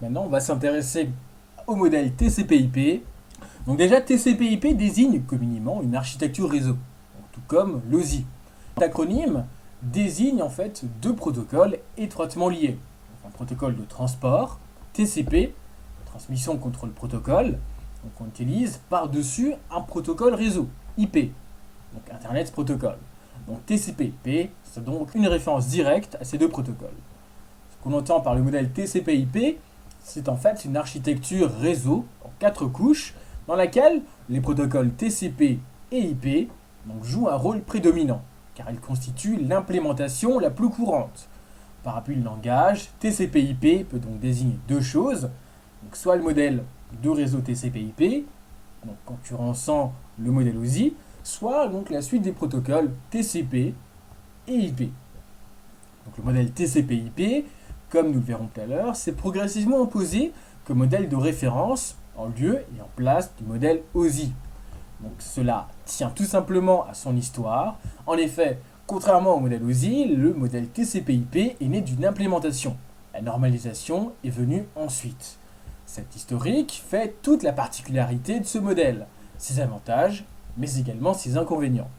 maintenant, on va s'intéresser au modèle TCP/IP. Donc déjà, TCP/IP désigne communément une architecture réseau, tout comme l'OSI. Cet acronyme désigne en fait deux protocoles étroitement liés. Donc, un protocole de transport, TCP, transmission contrôle protocole. Donc on utilise par-dessus un protocole réseau, IP, donc Internet Protocol. Donc TCP/IP, c'est donc une référence directe à ces deux protocoles. Ce qu'on entend par le modèle TCP/IP, c'est en fait une architecture réseau en 4 couches dans laquelle les protocoles TCP et IP donc, jouent un rôle prédominant, car ils constituent l'implémentation la plus courante. Par appui de langage, TCP/IP peut donc désigner deux choses, donc soit le modèle de réseau TCP/IP, donc concurrençant le modèle OSI, soit donc la suite des protocoles TCP et IP. Donc le modèle TCP/IP, comme nous le verrons tout à l'heure, s'est progressivement imposé comme modèle de référence en lieu et en place du modèle OSI. Donc cela tient tout simplement à son histoire. En effet, contrairement au modèle OSI, le modèle TCP/IP est né d'une implémentation. La normalisation est venue ensuite. Cet historique fait toute la particularité de ce modèle, ses avantages, mais également ses inconvénients.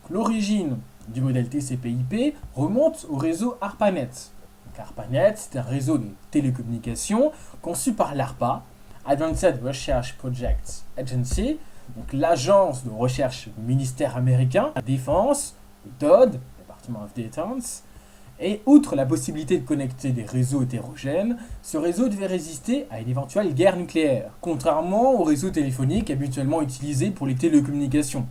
L'origine du modèle TCP/IP remonte au réseau ARPANET. Donc ARPANET, c'est un réseau de télécommunications conçu par l'ARPA, Advanced Research Projects Agency, donc l'agence de recherche du ministère américain, la défense, le DoD, Department of Defense. Et outre la possibilité de connecter des réseaux hétérogènes, ce réseau devait résister à une éventuelle guerre nucléaire, contrairement aux réseaux téléphoniques habituellement utilisés pour les télécommunications,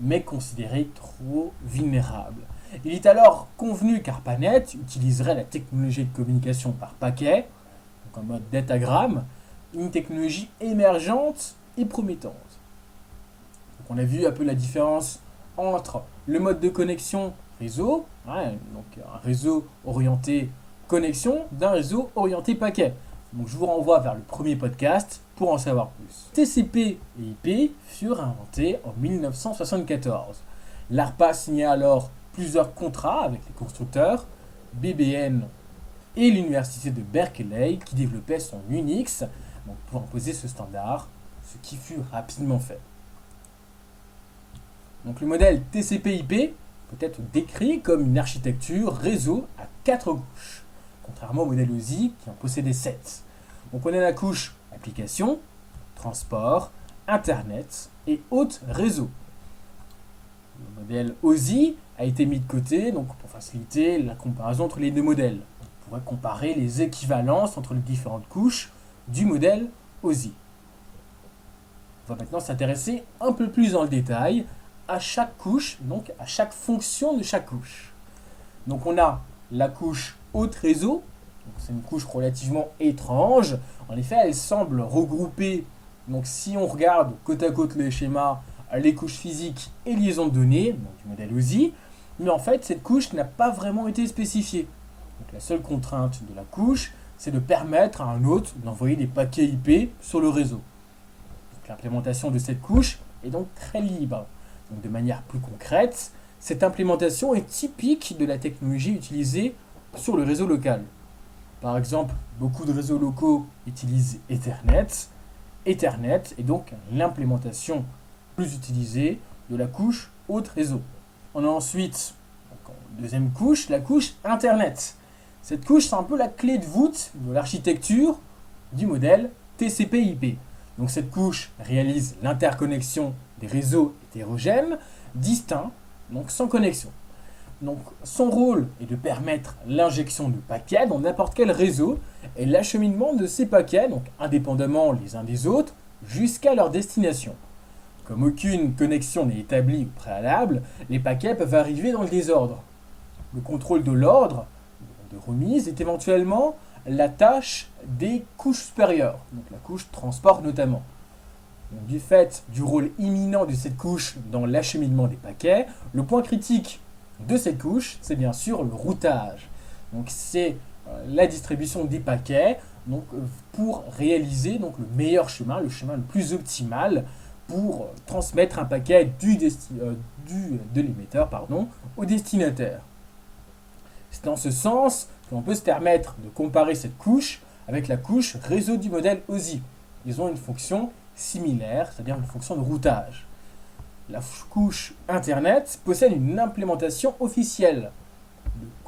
mais considérés trop vulnérables. Il est alors convenu qu'ARPANET utiliserait la technologie de communication par paquet, donc en mode datagramme, une technologie émergente et promettante. Donc on a vu un peu la différence entre le mode de connexion réseau, donc un réseau orienté connexion d'un réseau orienté paquet. Donc je vous renvoie vers le premier podcast pour en savoir plus. TCP et IP furent inventés en 1974. L'ARPA signa alors plusieurs contrats avec les constructeurs, BBN et l'université de Berkeley qui développait son Unix donc pour imposer ce standard, ce qui fut rapidement fait. Donc le modèle TCP/IP peut être décrit comme une architecture réseau à 4 couches, contrairement au modèle OSI qui en possédait 7. Donc on a la couche application, transport, internet et haute réseau. Le modèle OSI a été mis de côté donc pour faciliter la comparaison entre les deux modèles. On pourrait comparer les équivalences entre les différentes couches du modèle OSI. On va maintenant s'intéresser un peu plus dans le détail à chaque couche, donc à chaque fonction de chaque couche. Donc on a la couche haute réseau, c'est une couche relativement étrange. En effet, elle semble regrouper, donc si on regarde côte à côte les schémas, les couches physiques et liaisons de données, donc du modèle OSI, mais en fait cette couche n'a pas vraiment été spécifiée. Donc la seule contrainte de la couche, c'est de permettre à un hôte d'envoyer des paquets IP sur le réseau. Donc l'implémentation de cette couche est donc très libre. Donc de manière plus concrète, cette implémentation est typique de la technologie utilisée sur le réseau local. Par exemple, beaucoup de réseaux locaux utilisent Ethernet. Ethernet est donc l'implémentation plus utilisée de la couche haute réseau. On a ensuite, donc en deuxième couche, la couche Internet. Cette couche, c'est un peu la clé de voûte de l'architecture du modèle TCP/IP. Donc cette couche réalise l'interconnexion des réseaux hétérogènes distincts, donc sans connexion. Donc son rôle est de permettre l'injection de paquets dans n'importe quel réseau et l'acheminement de ces paquets, donc indépendamment les uns des autres, jusqu'à leur destination. Comme aucune connexion n'est établie au préalable, les paquets peuvent arriver dans le désordre. Le contrôle de l'ordre de remise est éventuellement la tâche des couches supérieures, donc la couche transport notamment. Donc, du fait du rôle imminent de cette couche dans l'acheminement des paquets, le point critique de cette couche, c'est bien sûr le routage. Donc c'est la distribution des paquets donc, pour réaliser donc, le meilleur chemin, le chemin le plus optimal pour transmettre un paquet de l'émetteur au destinataire. C'est dans ce sens qu'on peut se permettre de comparer cette couche avec la couche réseau du modèle OSI. Ils ont une fonction similaire, c'est-à-dire une fonction de routage. La couche Internet possède une implémentation officielle,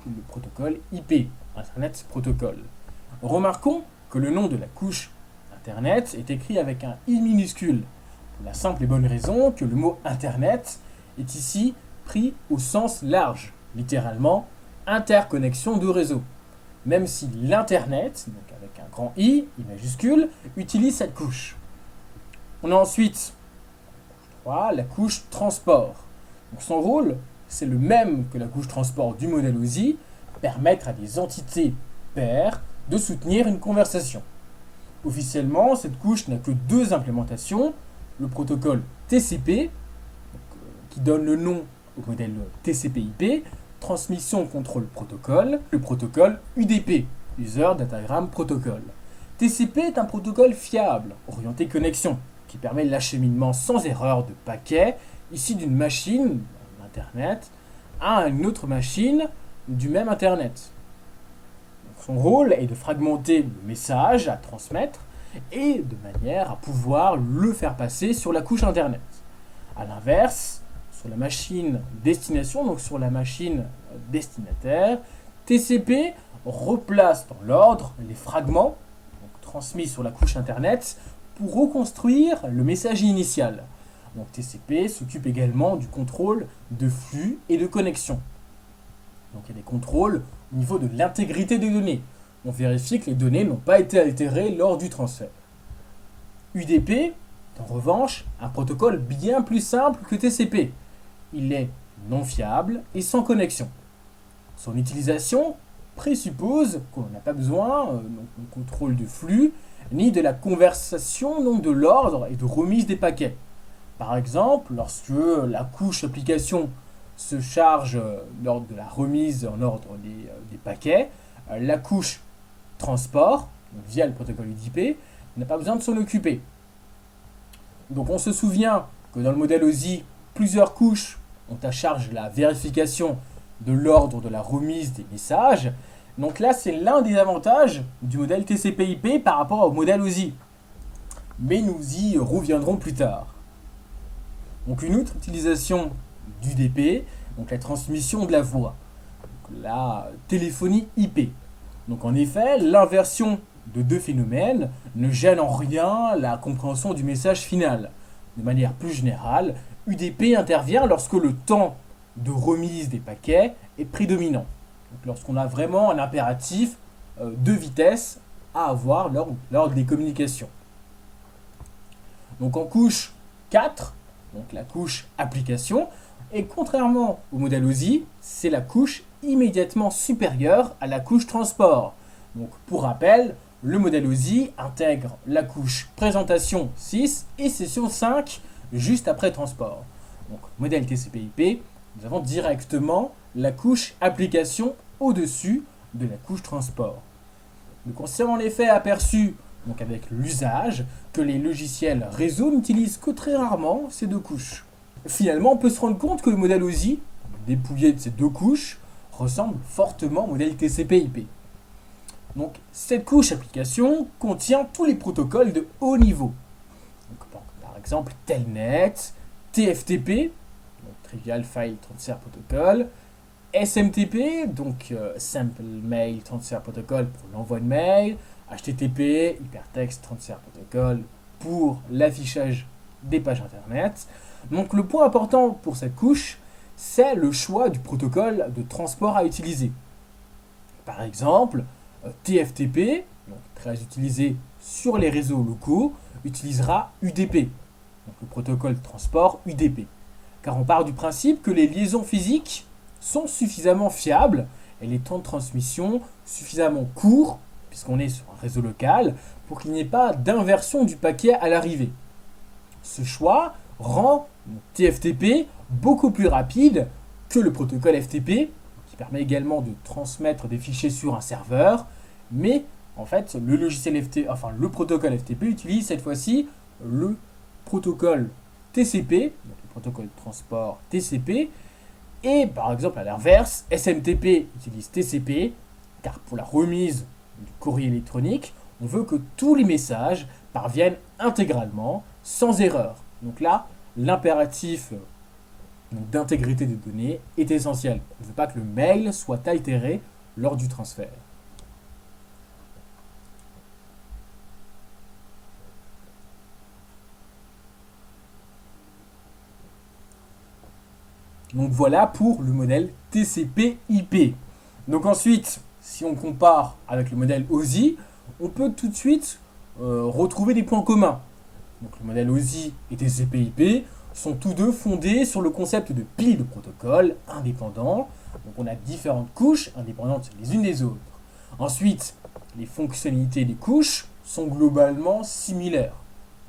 le protocole IP, Internet Protocol. Remarquons que le nom de la couche Internet est écrit avec un I minuscule, pour la simple et bonne raison que le mot Internet est ici pris au sens large, littéralement interconnexion de réseau. Même si l'Internet, donc avec un grand I majuscule, utilise cette couche. On a ensuite la couche transport. Donc son rôle, c'est le même que la couche transport du modèle OSI, permettre à des entités paires de soutenir une conversation. Officiellement, cette couche n'a que deux implémentations, le protocole TCP, qui donne le nom au modèle TCP/IP, transmission contrôle protocole, le protocole UDP, User Datagram Protocol. TCP est un protocole fiable, orienté connexion, qui permet l'acheminement sans erreur de paquets issus d'une machine, Internet, à une autre machine du même Internet. Son rôle est de fragmenter le message à transmettre et de manière à pouvoir le faire passer sur la couche Internet. A l'inverse, sur la machine destination, donc sur la machine destinataire, TCP replace dans l'ordre les fragments transmis sur la couche Internet pour reconstruire le message initial. Donc TCP s'occupe également du contrôle de flux et de connexion. Donc il y a des contrôles au niveau de l'intégrité des données. On vérifie que les données n'ont pas été altérées lors du transfert. UDP est en revanche un protocole bien plus simple que TCP. Il est non fiable et sans connexion. Son utilisation présuppose qu'on n'a pas besoin de contrôle de flux ni de la conversation, donc de l'ordre et de remise des paquets. Par exemple, lorsque la couche application se charge lors de la remise en ordre des paquets, la couche transport, via le protocole UDP, n'a pas besoin de s'en occuper. Donc on se souvient que dans le modèle OSI, plusieurs couches ont à charge la vérification de l'ordre de la remise des messages. Donc là, c'est l'un des avantages du modèle TCP/IP par rapport au modèle OSI. Mais nous y reviendrons plus tard. Donc une autre utilisation d'UDP, donc la transmission de la voix, donc la téléphonie IP. Donc en effet, l'inversion de deux phénomènes ne gêne en rien la compréhension du message final. De manière plus générale, UDP intervient lorsque le temps de remise des paquets est prédominant. Donc lorsqu'on a vraiment un impératif de vitesse à avoir lors des communications. Donc en couche 4, donc la couche application, et contrairement au modèle OSI, c'est la couche immédiatement supérieure à la couche transport. Donc pour rappel, le modèle OSI intègre la couche présentation 6 et session 5 juste après transport. Donc modèle TCP/IP, nous avons directement la couche application au-dessus de la couche transport. Donc on s'est en effet aperçu, donc avec l'usage, que les logiciels réseau n'utilisent que très rarement ces deux couches. Finalement, on peut se rendre compte que le modèle OSI, dépouillé de ces deux couches, ressemble fortement au modèle TCP/IP. Donc cette couche application contient tous les protocoles de haut niveau. Donc, par exemple Telnet, TFTP, donc Trivial File Transfer Protocol, SMTP, donc Sample Mail Transfer Protocol pour l'envoi de mail, HTTP, Hypertext Transfer Protocol pour l'affichage des pages internet. Donc le point important pour cette couche, c'est le choix du protocole de transport à utiliser. Par exemple, TFTP, donc très utilisé sur les réseaux locaux, utilisera UDP, donc le protocole de transport UDP. Car on part du principe que les liaisons physiques sont suffisamment fiables et les temps de transmission suffisamment courts, puisqu'on est sur un réseau local, pour qu'il n'y ait pas d'inversion du paquet à l'arrivée. Ce choix rend TFTP beaucoup plus rapide que le protocole FTP, qui permet également de transmettre des fichiers sur un serveur, mais en fait le protocole FTP utilise cette fois-ci le protocole TCP, donc le protocole de transport TCP, et par exemple à l'inverse, SMTP utilise TCP, car pour la remise du courrier électronique, on veut que tous les messages parviennent intégralement, sans erreur. Donc là, l'impératif d'intégrité des données est essentiel. On ne veut pas que le mail soit altéré lors du transfert. Donc voilà pour le modèle TCP/IP. Donc ensuite, si on compare avec le modèle OSI, on peut tout de suite retrouver des points communs. Donc le modèle OSI et TCP/IP sont tous deux fondés sur le concept de pile de protocoles indépendants. Donc on a différentes couches indépendantes les unes des autres. Ensuite, les fonctionnalités des couches sont globalement similaires.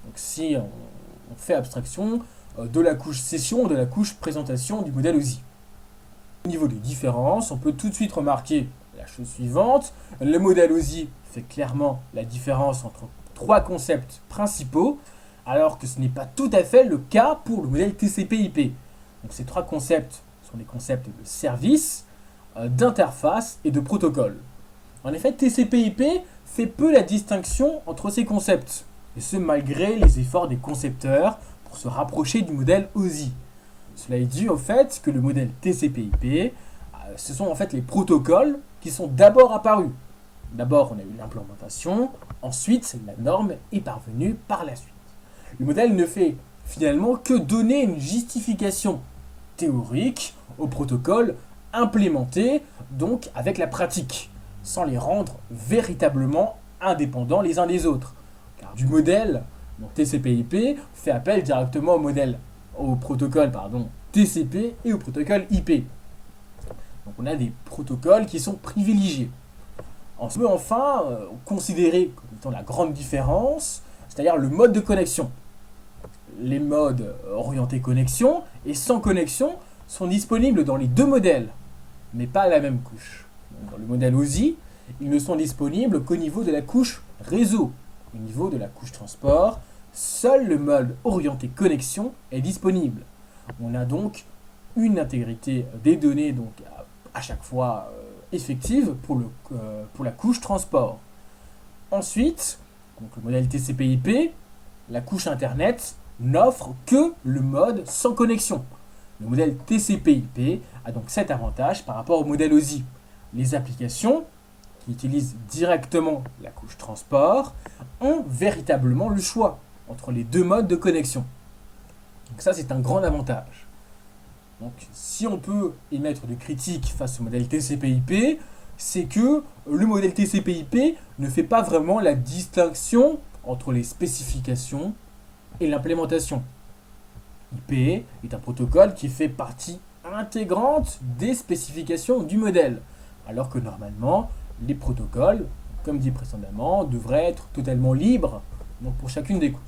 Donc si on fait abstraction de la couche session, de la couche présentation du modèle OSI. Au niveau des différences, on peut tout de suite remarquer la chose suivante. Le modèle OSI fait clairement la différence entre trois concepts principaux, alors que ce n'est pas tout à fait le cas pour le modèle TCP/IP. Donc ces trois concepts sont des concepts de service, d'interface et de protocole. En effet, TCP/IP fait peu la distinction entre ces concepts, et ce malgré les efforts des concepteurs pour se rapprocher du modèle OSI. Cela est dû au fait que le modèle TCP/IP, ce sont en fait les protocoles qui sont d'abord apparus. D'abord, on a eu l'implémentation, ensuite la norme est parvenue par la suite. Le modèle ne fait finalement que donner une justification théorique aux protocoles implémentés, donc avec la pratique, sans les rendre véritablement indépendants les uns des autres. Car du modèle donc TCP/IP fait appel directement au protocole TCP et au protocole IP. Donc on a des protocoles qui sont privilégiés. On peut enfin considérer comme étant la grande différence, c'est-à-dire le mode de connexion. Les modes orientés connexion et sans connexion sont disponibles dans les deux modèles, mais pas à la même couche. Dans le modèle OSI, ils ne sont disponibles qu'au niveau de la couche réseau. Au niveau de la couche transport, seul le mode orienté connexion est disponible. On a donc une intégrité des données donc à chaque fois effective pour la couche transport. Ensuite, donc le modèle TCP/IP, la couche Internet n'offre que le mode sans connexion. Le modèle TCP/IP a donc cet avantage par rapport au modèle OSI. Les applications qui utilisent directement la couche transport ont véritablement le choix entre les deux modes de connexion. Donc ça, c'est un grand avantage. Donc si on peut émettre de critiques face au modèle TCP/IP, c'est que le modèle TCP/IP ne fait pas vraiment la distinction entre les spécifications et l'implémentation. IP est un protocole qui fait partie intégrante des spécifications du modèle, alors que normalement, les protocoles, comme dit précédemment, devraient être totalement libres donc pour chacune des couches.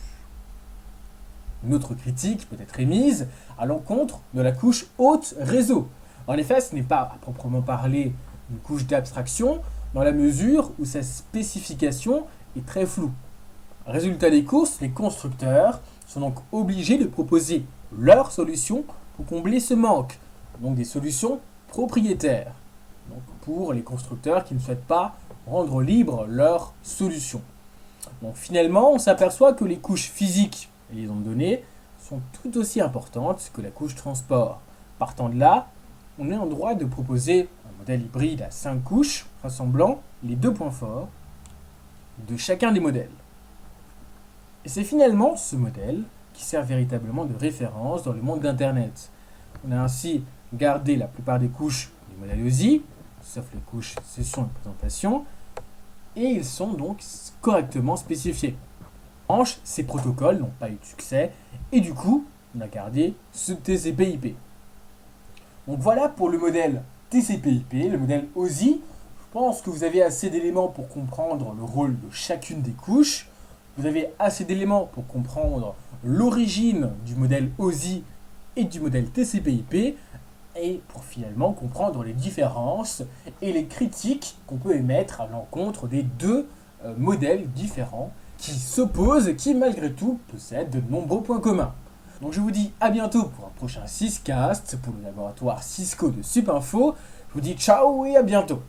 Une autre critique peut être émise à l'encontre de la couche haute réseau. En effet, ce n'est pas à proprement parler une couche d'abstraction, dans la mesure où sa spécification est très floue. Résultat des courses, les constructeurs sont donc obligés de proposer leurs solutions pour combler ce manque, donc des solutions propriétaires, donc pour les constructeurs qui ne souhaitent pas rendre libre leurs solutions. Donc finalement, on s'aperçoit que les couches physiques et les ondes données sont tout aussi importantes que la couche transport. Partant de là, on est en droit de proposer un modèle hybride à 5 couches, rassemblant les deux points forts de chacun des modèles. Et c'est finalement ce modèle qui sert véritablement de référence dans le monde d'Internet. On a ainsi gardé la plupart des couches du modèle OSI, sauf les couches session et présentation, et ils sont donc correctement spécifiés. En revanche, ces protocoles n'ont pas eu de succès, et du coup, on a gardé ce TCP/IP. Donc voilà pour le modèle TCP/IP, le modèle OSI. Je pense que vous avez assez d'éléments pour comprendre le rôle de chacune des couches. Vous avez assez d'éléments pour comprendre l'origine du modèle OSI et du modèle TCP/IP et pour finalement comprendre les différences et les critiques qu'on peut émettre à l'encontre des deux modèles différents qui s'opposent et qui malgré tout possèdent de nombreux points communs. Donc je vous dis à bientôt pour un prochain Syscast pour le laboratoire Cisco de Supinfo. Je vous dis ciao et à bientôt.